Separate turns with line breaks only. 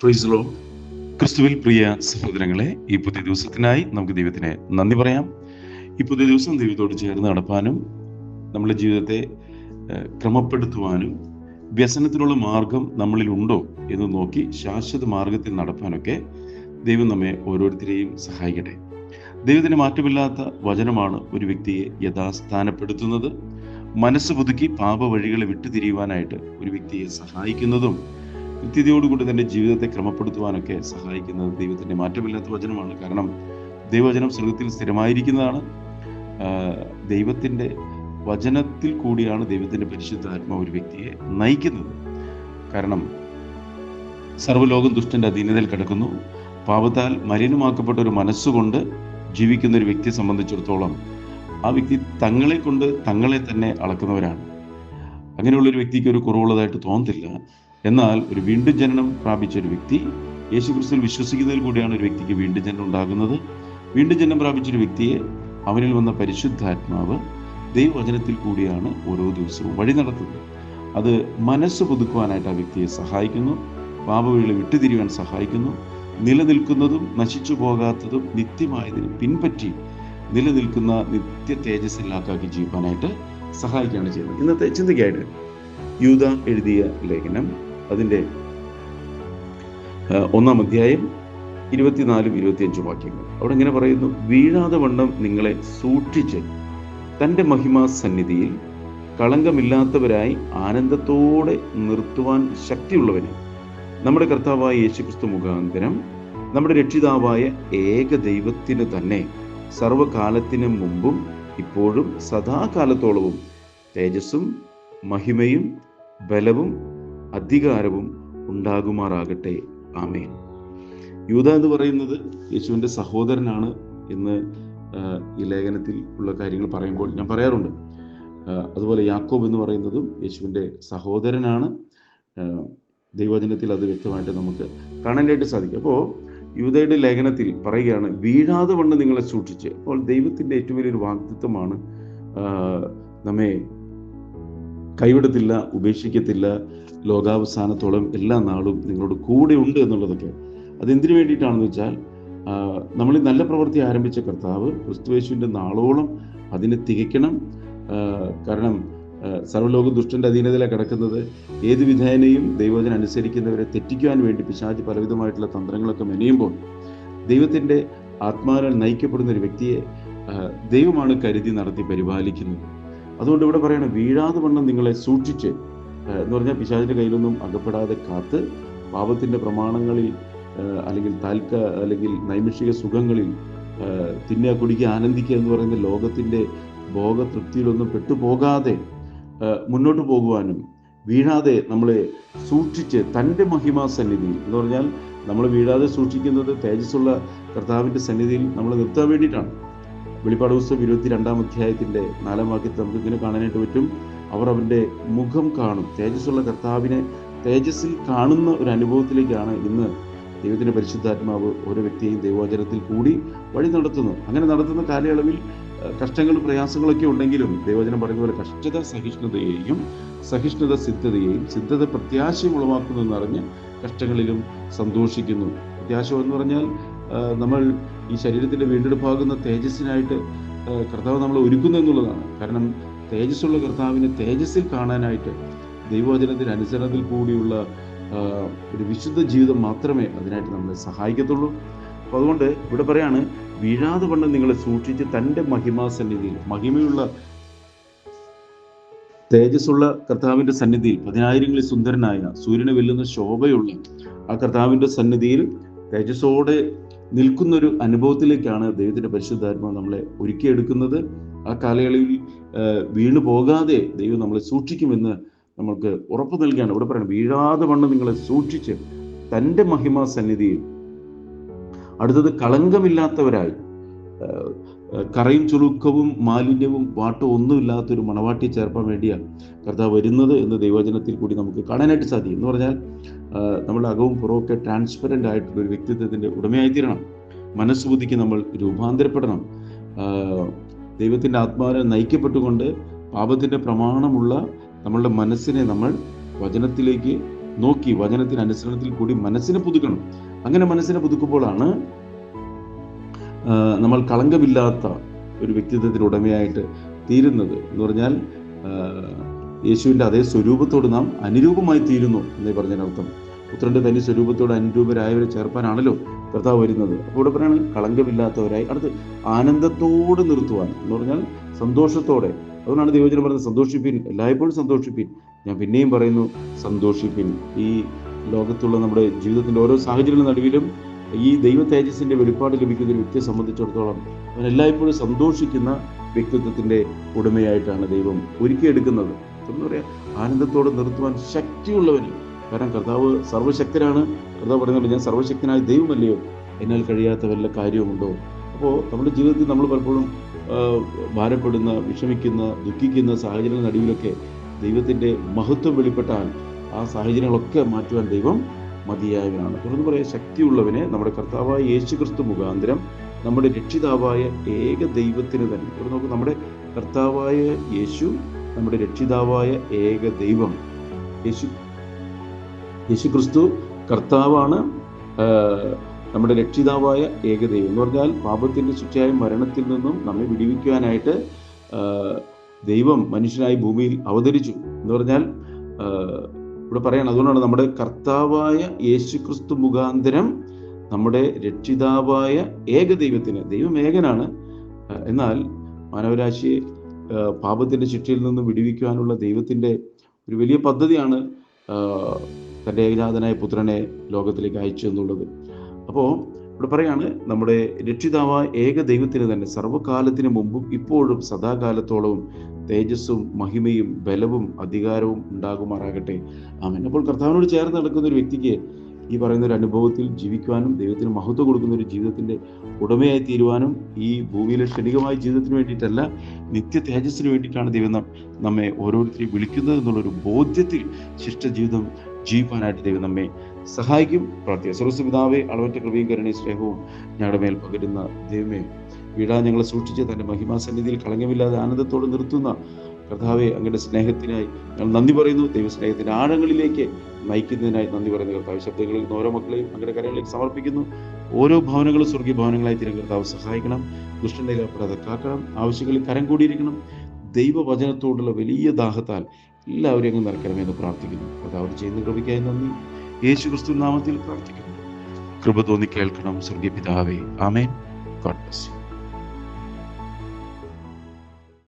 Praise the Lord. ക്രിസ്തുവിൽ പ്രിയ സഹോദരങ്ങളെ, ഈ പുതിയ ദിവസത്തിനായി നമുക്ക് ദൈവത്തിന് നന്ദി പറയാം. ഈ പുതിയ ദിവസം ദൈവത്തോട് ചേർന്ന് നടപ്പാനും നമ്മുടെ ജീവിതത്തെ ക്രമപ്പെടുത്തുവാനും വ്യസനത്തിനുള്ള മാർഗം നമ്മളിൽ ഉണ്ടോ എന്ന് നോക്കി ശാശ്വത മാർഗത്തിൽ നടപ്പാനൊക്കെ ദൈവം നമ്മെ ഓരോരുത്തരെയും സഹായിക്കട്ടെ. ദൈവത്തിന് മാറ്റമില്ലാത്ത വചനമാണ് ഒരു വ്യക്തിയെ യഥാസ്ഥാനപ്പെടുത്തുന്നത്, മനസ്സ് പുതുക്കി പാപ വഴികളെ വിട്ടുതിരിയുവാനായിട്ട് ഒരു വ്യക്തിയെ സഹായിക്കുന്നതും കൃത്യതയോടുകൂടി തൻ്റെ ജീവിതത്തെ ക്രമപ്പെടുത്തുവാനൊക്കെ സഹായിക്കുന്നത് ദൈവത്തിൻ്റെ മാറ്റമില്ലാത്ത വചനമാണ്. കാരണം ദൈവവചനം സ്വർഗത്തിൽ സ്ഥിരമായിരിക്കുന്നതാണ്. ദൈവത്തിൻ്റെ വചനത്തിൽ കൂടിയാണ് ദൈവത്തിൻ്റെ പരിശുദ്ധാത്മാവ് ഒരു വ്യക്തിയെ നയിക്കുന്നത്. കാരണം സർവ്വലോകം ദുഷ്ടൻ്റെ അധീനതയിൽ കിടക്കുന്നു. പാപത്താൽ മലിനമാക്കപ്പെട്ട ഒരു മനസ്സുകൊണ്ട് ജീവിക്കുന്ന ഒരു വ്യക്തിയെ സംബന്ധിച്ചിടത്തോളം ആ വ്യക്തി തങ്ങളെ കൊണ്ട് തങ്ങളെ തന്നെ അളക്കുന്നവരാണ്. അങ്ങനെയുള്ളൊരു വ്യക്തിക്ക് ഒരു കുറവുള്ളതായിട്ട് തോന്നത്തില്ല. എന്നാൽ ഒരു വീണ്ടും ജനനം പ്രാപിച്ച ഒരു വ്യക്തി യേശുക്രിസ്തുവിൽ വിശ്വസിക്കുന്നതിൽ കൂടിയാണ് ഒരു വ്യക്തിക്ക് വീണ്ടും ജനനം ഉണ്ടാകുന്നത്. വീണ്ടും ജനനം പ്രാപിച്ചൊരു വ്യക്തിയെ അവനിൽ വന്ന പരിശുദ്ധാത്മാവ് ദൈവവചനത്തിൽ കൂടിയാണ് ഓരോ ദിവസവും വഴി നടത്തുന്നത്. അത് മനസ്സ് പുതുക്കുവാനായിട്ട് ആ വ്യക്തിയെ സഹായിക്കുന്നു, പാപവഴികളെ വിട്ടുതിരിയാൻ സഹായിക്കുന്നു, നിലനിൽക്കുന്നതും നശിച്ചു പോകാത്തതും നിത്യമായതിന് പിൻപറ്റി നിലനിൽക്കുന്ന നിത്യ തേജസ്സിലാക്കി ജീവിക്കാനായിട്ട് സഹായിക്കുകയാണ് ചെയ്യുന്നത്. ഇന്നത്തെ ചിന്തയ്ക്കായിട്ട് യൂദ എഴുതിയ ലേഖനം അതിൻ്റെ 1-ാം അധ്യായം 24-25 വാക്യങ്ങൾ. അവിടെ ഇങ്ങനെ പറയുന്നു: വീഴാതെ വണ്ണം നിങ്ങളെ സൂക്ഷിച്ച് തൻ്റെ മഹിമാ സന്നിധിയിൽ കളങ്കമില്ലാത്തവരായി ആനന്ദത്തോടെ നിർത്തുവാൻ ശക്തിയുള്ളവന് നമ്മുടെ കർത്താവായ യേശുക്രിസ്തു മുഖാന്തരം നമ്മുടെ രക്ഷിതാവായ ഏക ദൈവത്തിന് തന്നെ സർവകാലത്തിനു മുമ്പും ഇപ്പോഴും സദാകാലത്തോളവും തേജസ്സും മഹിമയും ബലവും അധികാരവും ഉണ്ടാകുമാറാകട്ടെ. ആമേൻ. യൂദ എന്ന് പറയുന്നത് യേശുവിൻ്റെ സഹോദരനാണ് എന്ന് ഈ ലേഖനത്തിൽ ഉള്ള കാര്യങ്ങൾ പറയുമ്പോൾ ഞാൻ പറയാറുണ്ട്. അതുപോലെ യാക്കോബ് എന്ന് പറയുന്നതും യേശുവിൻ്റെ സഹോദരനാണ്. ദൈവവചനത്തിൽ അത് വ്യക്തമായിട്ട് നമുക്ക് കാണാനായിട്ട് സാധിക്കും. അപ്പോൾ യൂദയുടെ ലേഖനത്തിൽ പറയുകയാണ്, വീഴാതെ വണ്ണം നിങ്ങളെ സൂക്ഷിച്ച്. അപ്പോൾ ദൈവത്തിൻ്റെ ഏറ്റവും വലിയൊരു വാഗ്ദത്തമാണ് നമ്മെ കൈവിടത്തില്ല, ഉപേക്ഷിക്കത്തില്ല, ലോകാവസാനത്തോളം എല്ലാ നാളും നിങ്ങളോട് കൂടെ ഉണ്ട് എന്നുള്ളതൊക്കെ. അതെന്തിനു വേണ്ടിയിട്ടാണെന്ന് വെച്ചാൽ നമ്മൾ നല്ല പ്രവൃത്തി ആരംഭിച്ച കർത്താവ് ക്രിസ്തുയേശുവിൻ്റെ നാളോളം അതിനെ തികയ്ക്കണം. കാരണം സർവ്വലോക ദുഷ്ടൻ്റെ അധീനതയിലാണ് കിടക്കുന്നത്. ഏത് വിധേനയും ദൈവവചനം അനുസരിക്കുന്നവരെ തെറ്റിക്കുവാൻ വേണ്ടി പിശാച് പലവിധമായിട്ടുള്ള തന്ത്രങ്ങളൊക്കെ മെനയുമ്പോൾ ദൈവത്തിൻ്റെ ആത്മാവിനാൽ നയിക്കപ്പെടുന്ന ഒരു വ്യക്തിയെ ദൈവമാണ് കരുതി നടത്തി പരിപാലിക്കുന്നത്. അതുകൊണ്ട് ഇവിടെ പറയണം, വീഴാതെ വണ്ണം നിങ്ങളെ സൂക്ഷിച്ച് എന്ന് പറഞ്ഞാൽ പിശാചിൻ്റെ കയ്യിലൊന്നും അകപ്പെടാതെ കാത്ത് പാപത്തിൻ്റെ പ്രമാണങ്ങളിൽ അല്ലെങ്കിൽ നൈമിഷിക സുഖങ്ങളിൽ തിന്നുക, കുടിക്കുക, ആനന്ദിക്കുക എന്ന് പറയുന്ന ലോകത്തിൻ്റെ ഭോഗതൃപ്തിയിലൊന്നും പെട്ടുപോകാതെ മുന്നോട്ട് പോകുവാനും വീഴാതെ നമ്മളെ സൂക്ഷിച്ച് തൻ്റെ മഹിമാ സന്നിധിയിൽ എന്ന് പറഞ്ഞാൽ നമ്മൾ വീഴാതെ സൂക്ഷിക്കുന്നത് തേജസ്സുള്ള കർത്താവിൻ്റെ സന്നിധിയിൽ നമ്മൾ നിർത്താൻ വേണ്ടിയിട്ടാണ്. വെളിപ്പാട് പുസ്തകം 22-ാം അധ്യായത്തിൻ്റെ 4-ാം വാക്യത്തിൽ നമുക്ക് ഇങ്ങനെ കാണാനായിട്ട് പറ്റും: അവർ അവൻ്റെ മുഖം കാണും. തേജസ്സുള്ള കർത്താവിനെ തേജസ്സിൽ കാണുന്ന ഒരു അനുഭവത്തിലേക്കാണ് ഇന്ന് ദൈവത്തിൻ്റെ പരിശുദ്ധാത്മാവ് ഓരോ വ്യക്തിയെയും ദൈവവചനത്തിൽ കൂടി വഴി നടത്തുന്നത്. അങ്ങനെ നടത്തുന്ന കാലയളവിൽ കഷ്ടങ്ങളും പ്രയാസങ്ങളൊക്കെ ഉണ്ടെങ്കിലും ദൈവവചനം പറയുന്ന പോലെ കഷ്ടത സഹിഷ്ണുതയെയും സഹിഷ്ണുത സിദ്ധതയെയും സിദ്ധത പ്രത്യാശയും ഉളവാക്കുന്നു അറിഞ്ഞ് കഷ്ടങ്ങളിലും സന്തോഷിക്കുന്നു. പ്രത്യാശ എന്ന് പറഞ്ഞാൽ നമ്മൾ ഈ ശരീരത്തിൻ്റെ വീണ്ടെടുപ്പാകുന്ന തേജസ്സിനായിട്ട് കർത്താവ് നമ്മളെ ഒരുക്കുന്നു എന്നുള്ളതാണ്. കാരണം തേജസ്സുള്ള കർത്താവിനെ തേജസ്സിൽ കാണാനായിട്ട് ദൈവവചനത്തിൻ്റെ അനുസരണത്തിൽ കൂടിയുള്ള ഒരു വിശുദ്ധ ജീവിതം മാത്രമേ അതിനായിട്ട് നമ്മളെ സഹായിക്കത്തുള്ളൂ. അപ്പോൾ അതുകൊണ്ട് ഇവിടെ പറയാണ്, വീഴാതെ വണ്ണം നിങ്ങളെ സൂക്ഷിച്ച് തൻ്റെ മഹിമാ സന്നിധിയിൽ, മഹിമയുള്ള തേജസ്സുള്ള കർത്താവിൻ്റെ സന്നിധിയിൽ, 10,000ങ്ങളിൽ സുന്ദരനായ സൂര്യനെ വെല്ലുന്ന ശോഭയുള്ള ആ കർത്താവിൻ്റെ സന്നിധിയിൽ തേജസ്സോടെ നിൽക്കുന്നൊരു അനുഭവത്തിലേക്കാണ് ദൈവത്തിൻ്റെ പരിശുദ്ധാത്മാവ് നമ്മളെ ഒരുക്കിയെടുക്കുന്നത്. ആ കാലയളവിൽ വീണു പോകാതെ ദൈവം നമ്മളെ സൂക്ഷിക്കുമെന്ന് നമ്മൾക്ക് ഉറപ്പ് നൽകുകയാണ്. ഇവിടെ പറയണം, വീഴാതെ വണ്ണം നിങ്ങളെ സൂക്ഷിച്ച് തൻ്റെ മഹിമാ സന്നിധിയിൽ. അടുത്തത് കളങ്കമില്ലാത്തവരായി, കറയും ചുളുക്കവും മാലിന്യവും വാട്ടവും ഒന്നുമില്ലാത്തൊരു മണവാട്ടിയെ ചേർപ്പാൻ വേണ്ടിയാണ് കർത്താവ് വരുന്നത് എന്ന് ദൈവവചനത്തിൽ കൂടി നമുക്ക് കാണാനായിട്ട് സാധിക്കും. എന്ന് പറഞ്ഞാൽ നമ്മുടെ അകവും പുറമൊക്കെ ട്രാൻസ്പെറൻ്റ് ആയിട്ടുള്ള ഒരു വ്യക്തിത്വത്തിൻ്റെ ഉടമയായിത്തീരണം. മനസ്സുബുദ്ധിക്ക് നമ്മൾ രൂപാന്തരപ്പെടണം. ദൈവത്തിൻ്റെ ആത്മാവിനെ നയിക്കപ്പെട്ടുകൊണ്ട് പാപത്തിൻ്റെ പ്രമാണമുള്ള നമ്മളുടെ മനസ്സിനെ നമ്മൾ വചനത്തിലേക്ക് നോക്കി വചനത്തിന് അനുസരണത്തിൽ കൂടി മനസ്സിനെ പുതുക്കണം. അങ്ങനെ മനസ്സിനെ പുതുക്കുമ്പോഴാണ് നമ്മൾ കളങ്കമില്ലാത്ത ഒരു വ്യക്തിത്വത്തിന് ഉടമയായിട്ട് തീരുന്നത്. എന്ന് പറഞ്ഞാൽ യേശുവിൻ്റെ അതേ സ്വരൂപത്തോട് നാം അനുരൂപമായി തീരുന്നു എന്നേ പറഞ്ഞതിനർത്ഥം. പുത്രൻ്റെ തനി സ്വരൂപത്തോട് അനുരൂപരായവരെ ചേർപ്പാനാണല്ലോ കർത്താവ് വരുന്നത്. അപ്പോൾ ഇവിടെ പറയാണ് കളങ്കമില്ലാത്തവരായി. അടുത്ത് ആനന്ദത്തോട് നിർത്തുവാൻ എന്ന് പറഞ്ഞാൽ സന്തോഷത്തോടെ. അതുകൊണ്ടാണ് ദൈവവചനം പറയുന്നത് സന്തോഷിപ്പിൻ, എല്ലായ്പ്പോഴും സന്തോഷിപ്പിൻ. ഞാൻ പിന്നെയും പറയുന്നു സന്തോഷിപ്പിൻ. ഈ ലോകത്തുള്ള നമ്മുടെ ജീവിതത്തിൻ്റെ ഓരോ സാഹചര്യങ്ങളുടെ നടുവിലും ഈ ദൈവ തേജസ്സിൻ്റെ വെളിപ്പാട് ലഭിക്കുന്ന ഒരു വ്യക്തിയെ സംബന്ധിച്ചിടത്തോളം അവൻ എല്ലായ്പ്പോഴും സന്തോഷിക്കുന്ന വ്യക്തിത്വത്തിൻ്റെ ഉടമയായിട്ടാണ് ദൈവം ഒരുക്കിയെടുക്കുന്നത്. എന്ന് പറയാം ആനന്ദത്തോടെ നിർത്തുവാൻ ശക്തിയുള്ളവന്. കാരണം കർത്താവ് സർവ്വശക്തനാണ്. കർത്താവ് പറയുന്നുണ്ട് ഞാൻ സർവ്വശക്തനായ ദൈവമല്ലയോ, എന്നാൽ കഴിയാത്ത വല്ല കാര്യവുമുണ്ടോ. അപ്പോൾ നമ്മുടെ ജീവിതത്തിൽ നമ്മൾ പലപ്പോഴും ഭാരപ്പെടുന്ന, വിഷമിക്കുന്ന, ദുഃഖിക്കുന്ന സാഹചര്യങ്ങളുടെ നടുവിലൊക്കെ ദൈവത്തിൻ്റെ മഹത്വം വെളിപ്പെട്ടാൽ ആ സാഹചര്യങ്ങളൊക്കെ മാറ്റുവാൻ ദൈവം മതിയായവനാണ്. തുടർന്ന് പറയാൻ ശക്തിയുള്ളവനെ നമ്മുടെ കർത്താവായ യേശു ക്രിസ്തു മുഖാന്തരം നമ്മുടെ രക്ഷിതാവായ ഏക ദൈവത്തിന് തന്നെ. ഇവിടെ നോക്കും, നമ്മുടെ കർത്താവായ യേശു, നമ്മുടെ രക്ഷിതാവായ ഏക ദൈവം. യേശു ക്രിസ്തു കർത്താവാണ്, നമ്മുടെ രക്ഷിതാവായ ഏക ദൈവം. എന്ന് പറഞ്ഞാൽ പാപത്തിൻ്റെ ശിക്ഷയായ മരണത്തിൽ നിന്നും നമ്മെ വിടുവിക്കുവാനായിട്ട് ദൈവം മനുഷ്യനായി ഭൂമിയിൽ അവതരിച്ചു എന്ന് പറഞ്ഞാൽ ഇവിടെ പറയണം. അതുകൊണ്ടാണ് നമ്മുടെ കർത്താവായ യേശു ക്രിസ്തു മുഖാന്തരം നമ്മുടെ രക്ഷിതാവായ ഏക ദൈവത്തിന്. ദൈവം ഏകനാണ്, എന്നാൽ മാനവരാശിയെ പാപത്തിൻ്റെ ശിക്ഷയിൽ നിന്ന് വിടുവിക്കുവാനുള്ള ദൈവത്തിൻ്റെ ഒരു വലിയ പദ്ധതിയാണ് തൻ്റെ ഏകജാതനായ പുത്രനെ ലോകത്തിലേക്ക് അയച്ചു എന്നുള്ളത്. അപ്പോൾ ഇവിടെ പറയാണ് നമ്മുടെ രക്ഷിതാവായ ഏക ദൈവത്തിന് തന്നെ സർവ്വകാലത്തിന് മുമ്പും ഇപ്പോഴും സദാകാലത്തോളവും തേജസ്സും മഹിമയും ബലവും അധികാരവും ഉണ്ടാകുമാറാകട്ടെ. ആമേൻ. അപ്പോൾ കർത്താവിനോട് ചേർന്ന് നടക്കുന്ന ഒരു വ്യക്തിക്ക് ഈ പറയുന്ന ഒരു അനുഭവത്തിൽ ജീവിക്കുവാനും ദൈവത്തിന് മഹത്വം കൊടുക്കുന്ന ഒരു ജീവിതത്തിൻ്റെ ഉടമയായി തീരുവാനും ഈ ഭൂമിയിലെ ക്ഷണികമായ ജീവിതത്തിന് വേണ്ടിയിട്ടല്ല, നിത്യ തേജസ്സിന് വേണ്ടിയിട്ടാണ് ദൈവം നമ്മെ ഓരോരുത്തരെയും വിളിക്കുന്നത് എന്നുള്ളൊരു ബോധ്യത്തിൽ ശിഷ്ടജീവിതം ജീവിക്കാനായിട്ട് ദൈവം നമ്മെ സഹായിക്കും. പ്രാർത്ഥിക്കുക. സർവ്വപിതാവേ, അളവറ്റ കൃപയും കരുണയും സ്നേഹവും ഞങ്ങളുടെ മേൽ പകരുന്ന ദൈവമേ, വീഴാൻ ഞങ്ങളെ സൂക്ഷിച്ച് തൻ്റെ മഹിമാസന്നിധിയിൽ കളങ്കമില്ലാതെ ആനന്ദത്തോടെ നിർത്തുന്ന കർത്താവെ, അങ്ങയുടെ സ്നേഹത്തിനായി ഞങ്ങൾ നന്ദി പറയുന്നു. ദൈവസ്നേഹത്തിൻ്റെ ആഴങ്ങളിലേക്ക് നയിക്കുന്നതിനായി നന്ദി പറയുന്നു കർത്താവ്. ശബ്ദങ്ങളിൽ നിന്ന് ഓരോ മക്കളെയും അങ്ങയുടെ കരങ്ങളിലേക്ക് സമർപ്പിക്കുന്നു. ഓരോ ഭവനങ്ങളും സ്വർഗീയ ഭവനങ്ങളായി തീരാൻ കർത്താവ് സഹായിക്കണം. ദുഷ്ടന്റെ അകപ്പെടാതെ കാക്കണം. ആവശ്യങ്ങളിൽ കരം കൂടിയിരിക്കണം. ദൈവവചനത്തോടുള്ള വലിയ ദാഹത്താൽ എല്ലാവരെയും അങ്ങ് നിറയ്ക്കണമെന്ന് പ്രാർത്ഥിക്കുന്നു. കർത്താവ് ചെയ്യുന്ന കൃപയ്ക്കായി നന്ദി. യേശു ക്രിസ്തു നാമത്തിൽ പ്രാർത്ഥിക്കുന്നു. കൃപ തോന്നി കേൾക്കണം സ്വർഗീയ പിതാവേ. ആമേൻ. God bless U.